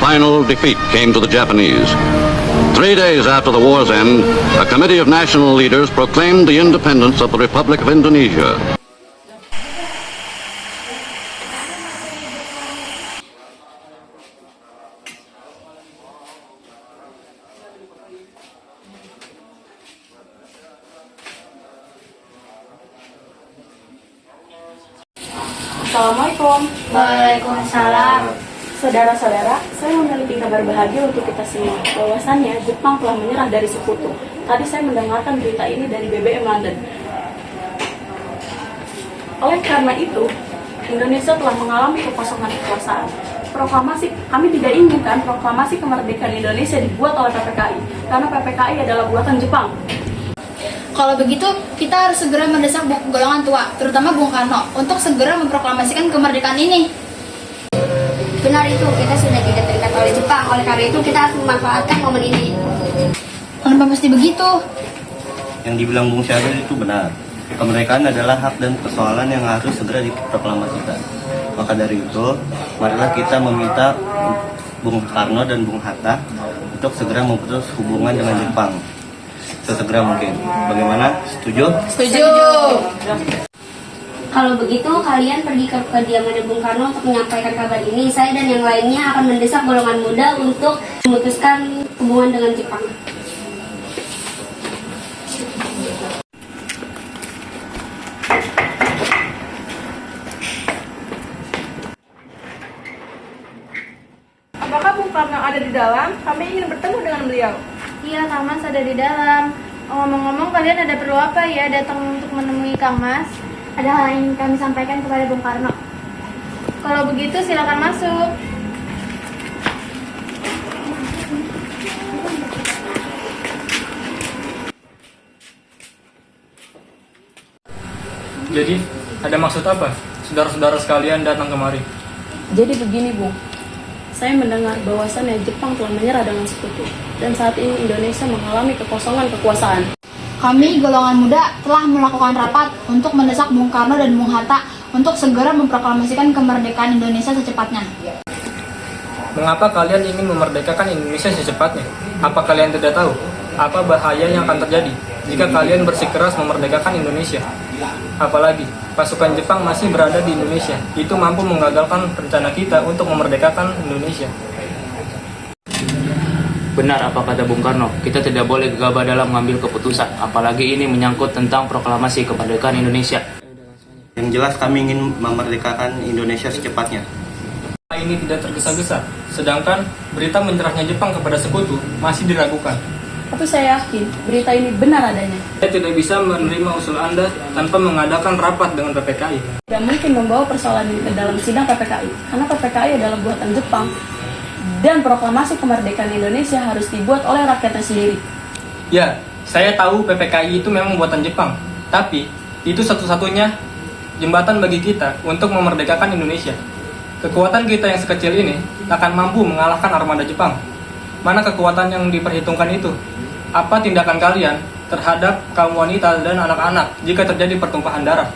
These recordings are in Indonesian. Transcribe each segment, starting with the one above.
Final defeat came to the Japanese. 3 days after the war's end, a committee of national leaders proclaimed the independence of the Republic of Indonesia. Assalamualaikum. Waalaikumsalam. Saudara-saudara, saya memiliki kabar bahagia untuk kita semua. Bahwasannya Jepang telah menyerah dari sekutu. Tadi saya mendengarkan berita ini dari BBM London. Oleh karena itu, Indonesia telah mengalami kekosongan kekuasaan. Kami tidak inginkan proklamasi kemerdekaan Indonesia dibuat oleh PPKI, karena PPKI adalah buatan Jepang. Kalau begitu, kita harus segera mendesak golongan tua, terutama Bung Karno, untuk segera memproklamasikan kemerdekaan ini. Benar itu, kita sudah tidak terikat oleh Jepang. Oleh karena itu, kita harus memanfaatkan momen ini. Kenapa mesti begitu? Yang dibilang Bung Syahril itu benar. Kemerdekaan adalah hak dan persoalan yang harus segera diproklamasikan. Maka dari itu, marilah kita meminta Bung Karno dan Bung Hatta untuk segera memutus hubungan dengan Jepang sesegera mungkin. Bagaimana? Setuju? Setuju. Kalau begitu, kalian pergi ke kediaman Bung Karno untuk menyampaikan kabar ini. Saya dan yang lainnya akan mendesak golongan muda untuk memutuskan hubungan dengan Jepang. Apakah Bung Karno ada di dalam? Kami ingin bertemu dengan beliau. Iya, Kang Mas ada di dalam. Ngomong-ngomong, kalian ada perlu apa ya datang untuk menemui Kang Mas? Ada hal yang ingin kami sampaikan kepada Bung Karno. Kalau begitu silakan masuk. Jadi, ada maksud apa? Saudara-saudara sekalian datang kemari. Jadi begini, Bung. Saya mendengar bahwasannya Jepang telah menyerah dengan sekutu. Dan saat ini Indonesia mengalami kekosongan kekuasaan. Kami, golongan muda, telah melakukan rapat untuk mendesak Bung Karno dan Bung Hatta untuk segera memproklamasikan kemerdekaan Indonesia secepatnya. Mengapa kalian ingin memerdekakan Indonesia secepatnya? Apa kalian tidak tahu apa bahaya yang akan terjadi jika kalian bersikeras memerdekakan Indonesia? Apalagi, pasukan Jepang masih berada di Indonesia. Itu mampu menggagalkan rencana kita untuk memerdekakan Indonesia. Benar apa kata Bung Karno, kita tidak boleh gegabah dalam mengambil keputusan, apalagi ini menyangkut tentang proklamasi kemerdekaan Indonesia. Yang jelas kami ingin memerdekakan Indonesia secepatnya. Ini tidak tergesa-gesa, sedangkan berita menyerahnya Jepang kepada sekutu masih diragukan. Tapi saya yakin berita ini benar adanya. Saya tidak bisa menerima usul Anda tanpa mengadakan rapat dengan PPKI. Tidak mungkin membawa persoalan ini ke dalam sidang PPKI, karena PPKI adalah buatan Jepang. Dan proklamasi kemerdekaan Indonesia harus dibuat oleh rakyatnya sendiri. Ya, saya tahu PPKI itu memang buatan Jepang, tapi itu satu-satunya jembatan bagi kita untuk memerdekakan Indonesia. Kekuatan kita yang sekecil ini akan mampu mengalahkan armada Jepang. Mana kekuatan yang diperhitungkan itu? Apa tindakan kalian terhadap kaum wanita dan anak-anak jika terjadi pertumpahan darah?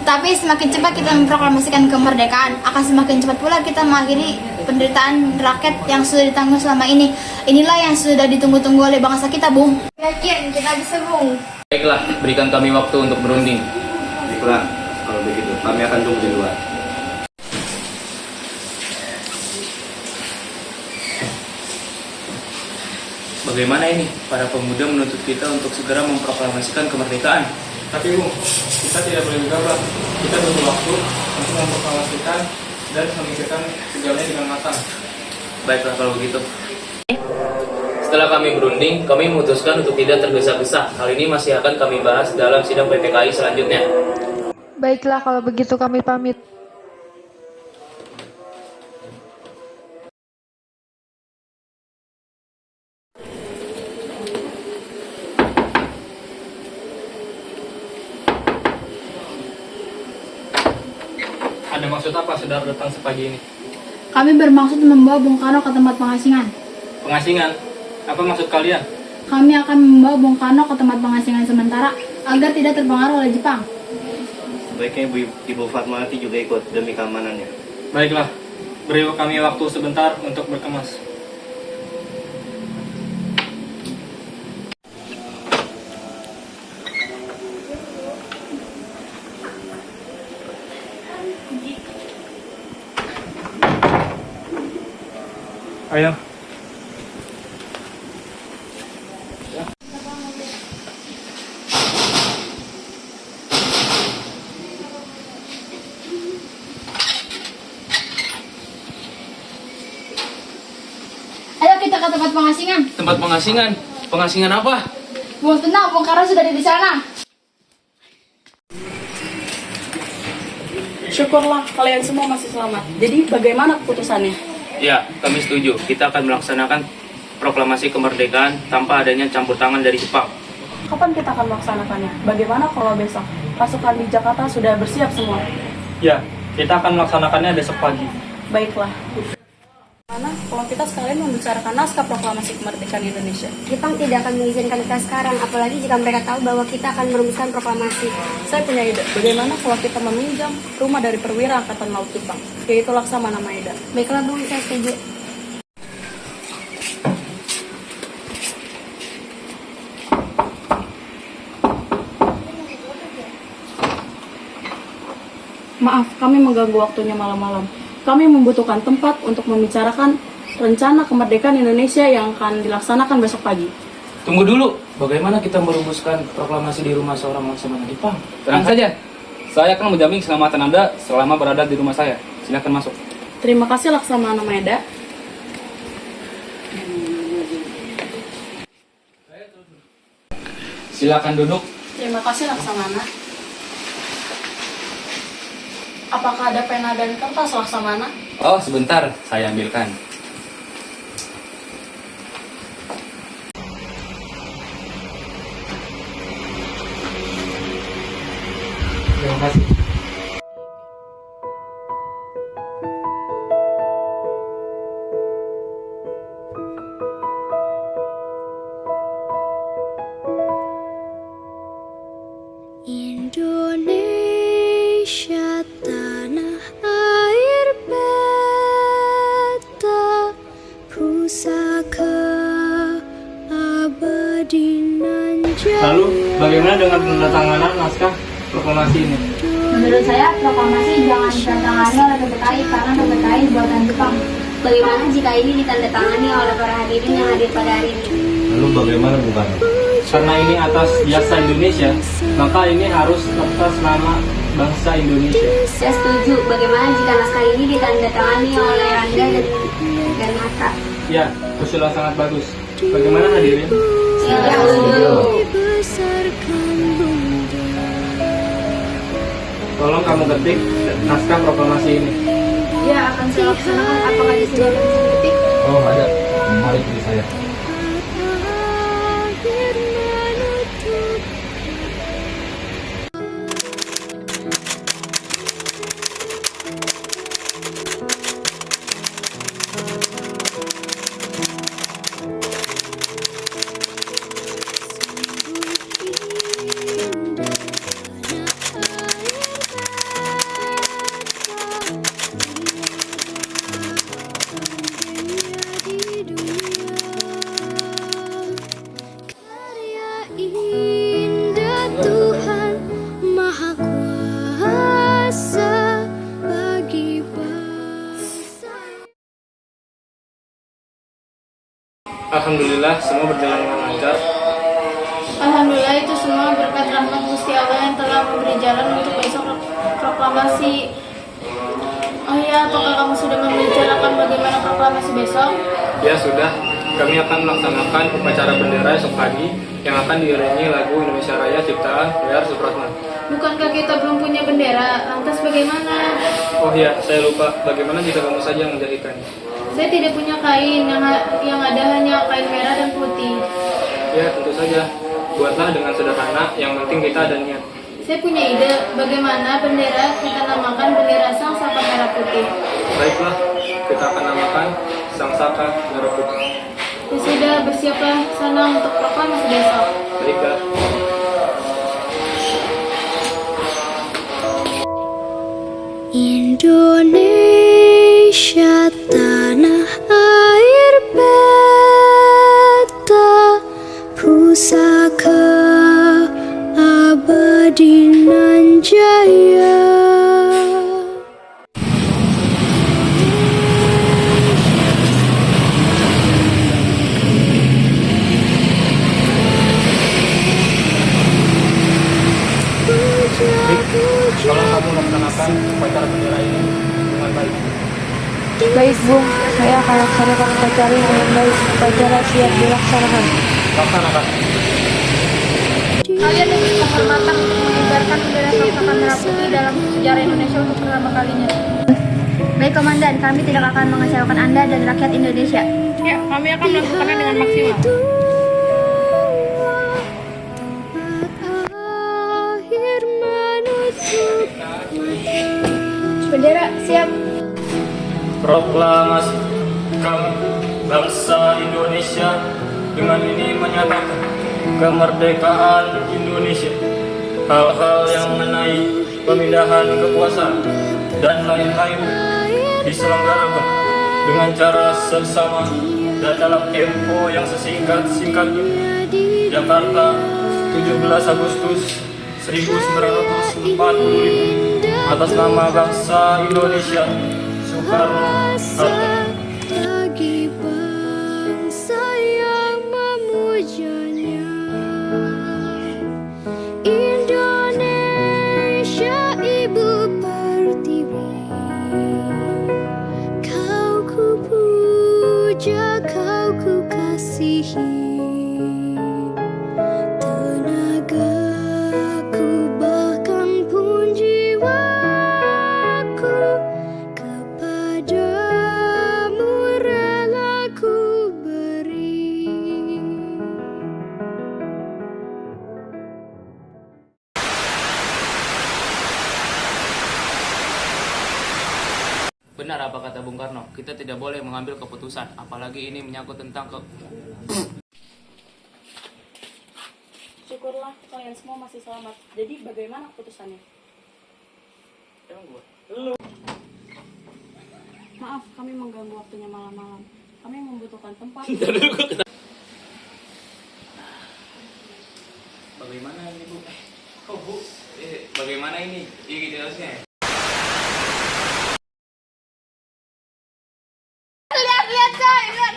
Tapi semakin cepat kita memproklamasikan kemerdekaan, akan semakin cepat pula kita mengakhiri penderitaan rakyat yang sudah ditanggung selama ini. Inilah yang sudah ditunggu-tunggu oleh bangsa kita, Bung. Yakin kita bisa, Bung. Baiklah, berikan kami waktu untuk berunding. Baiklah, kalau begitu kami akan tunggu di luar. Bagaimana ini? Para pemuda menuntut kita untuk segera memproklamasikan kemerdekaan. Tapi Bung, kita tidak boleh gegabah. Kita butuh waktu untuk memproklamasikan dan memikirkan segalanya dengan matang. Baiklah kalau begitu. Setelah kami berunding, kami memutuskan untuk tidak tergesa-gesa. Hal ini masih akan kami bahas dalam sidang PPKI selanjutnya. Baiklah kalau begitu kami pamit. Ada Maksud apa saudara datang sepagi ini? Kami bermaksud membawa Bung Karno ke tempat pengasingan. Pengasingan? Apa maksud kalian? Kami akan membawa Bung Karno ke tempat pengasingan sementara agar tidak terpengaruh oleh Jepang. Sebaiknya Ibu Fatmawati juga ikut demi keamanannya. Baiklah, beri kami waktu sebentar untuk berkemas. Ayo. Ayo kita ke tempat pengasingan. Tempat pengasingan? Pengasingan apa? Bung tenang, Bung Karno sudah di sana. Syukurlah kalian semua masih selamat. Jadi bagaimana keputusannya? Ya, kami setuju. Kita akan melaksanakan proklamasi kemerdekaan tanpa adanya campur tangan dari Jepang. Kapan kita akan melaksanakannya? Bagaimana kalau besok pasukan di Jakarta sudah bersiap semua? Ya, kita akan melaksanakannya besok pagi. Baiklah. Mana kalau kita sekalian membicarakan naskah proklamasi kemerdekaan Indonesia? Jepang tidak akan mengizinkan kita sekarang, apalagi jika mereka tahu bahwa kita akan merumuskan proklamasi. Saya punya ide. Bagaimana kalau kita meminjam rumah dari perwira Angkatan Laut Jepang, yaitu Laksamana Maeda? Baiklah Bung, saya setuju. Maaf, kami mengganggu waktunya malam-malam. Kami membutuhkan tempat untuk membicarakan rencana kemerdekaan Indonesia yang akan dilaksanakan besok pagi. Tunggu dulu, bagaimana kita merumuskan proklamasi di rumah seorang laksamana Jepang? Tenang saja, saya akan menjamin keselamatan Anda selama berada di rumah saya. Silakan masuk. Terima kasih Laksamana Maeda. Silakan duduk. Terima kasih Laksamana. Apakah ada pena dan kertas Laksamana? Oh, sebentar, saya ambilkan. Terima kasih. Indonesia tanah air beta pusaka abadi nan Lalu, bagaimana dengan penandatanganan naskah proklamasi ini? Menurut saya proklamasi jangan ditandatangani oleh PPKI karena PPKI buatan Jepang. Bagaimana jika ini ditandatangani oleh para hadirin yang hadir pada hari ini? Lalu bagaimana Bung Karno? Karena ini atas jasa Indonesia, maka ini harus atas nama bangsa Indonesia. Saya setuju. Bagaimana jika naskah ini ditandatangani oleh Anda dan Mata? Ya, usulan sangat bagus. Bagaimana hadirin? Ya, setuju. Tolong kamu ketik naskah proklamasi ini. Ya akan saya laksanakan. Apakah disediakan ketik? Oh, ada. Mari pilih saya. Indah Tuhan Maha Kuasa bagi bangsa. Alhamdulillah, semua berjalan dengan lancar. Alhamdulillah itu semua berkat rahmat Gusti Allah yang telah memberi jalan untuk besok proklamasi. Oh ya, apakah kamu sudah membicarakan bagaimana proklamasi besok? Ya sudah, kami akan melaksanakan upacara bendera esok pagi yang akan diiringi lagu Indonesia Raya ciptaan W.R. Supratman. Bukankah kita belum punya bendera? Lantas bagaimana? Oh iya, saya lupa. Bagaimana jika kamu saja yang menjadikannya? Saya tidak punya kain, yang ada hanya kain merah dan putih. Ya, tentu saja. Buatlah dengan sederhana, yang penting kita ada niat. Saya punya ide, bagaimana bendera kita namakan bendera Sang Saka Merah Putih. Baiklah, kita akan namakan Sang Saka Merah Putih. Ya sudah, bersiaplah sana untuk proklamasi besok. Baiklah. Indonesia tanah air beta pusaka abadi nan jaya. Tolong kamu laksanakan upacara bendera ini dengan baik. Baik, Bung. Saya akan laksanakan upacara dengan baik. Upacara siap dilaksanakan. Laksanakan. Kalian diberi kehormatan untuk mengibarkan bendera Sang Saka Merah Putih dalam sejarah Indonesia untuk pertama kalinya. Baik, Komandan, kami tidak akan mengecewakan Anda dan rakyat Indonesia. Ya, kami akan melakukannya dengan maksimal. Akhir menutup Bendera siap. Proklamasi kami bangsa Indonesia dengan ini menyatakan kemerdekaan Indonesia. Hal-hal yang mengenai pemindahan kekuasaan dan lain-lain diselenggarakan dengan cara seksama dan dalam tempo yang sesingkat-singkatnya. Jakarta, 17 Agustus 1945, atas nama bangsa Indonesia, Soekarno Hatta. bagi bangsa yang memujanya. Indonesia ibu pertiwi, kau ku puja, kau ku kasihi. Tenagaku bahkan pun jiwaku kepadamu rela ku beri. Benar apa kata Bung Karno, kita tidak boleh mengambil keputusan, apalagi ini menyangkut tentang Syukurlah kalian semua masih selamat. Jadi bagaimana keputusannya? Maaf, kami mengganggu waktunya malam-malam. Kami membutuhkan tempat. Bagaimana ini Bu? Oh Bu, bagaimana ini? Ini jelasnya. Lihat, coy. Lihat.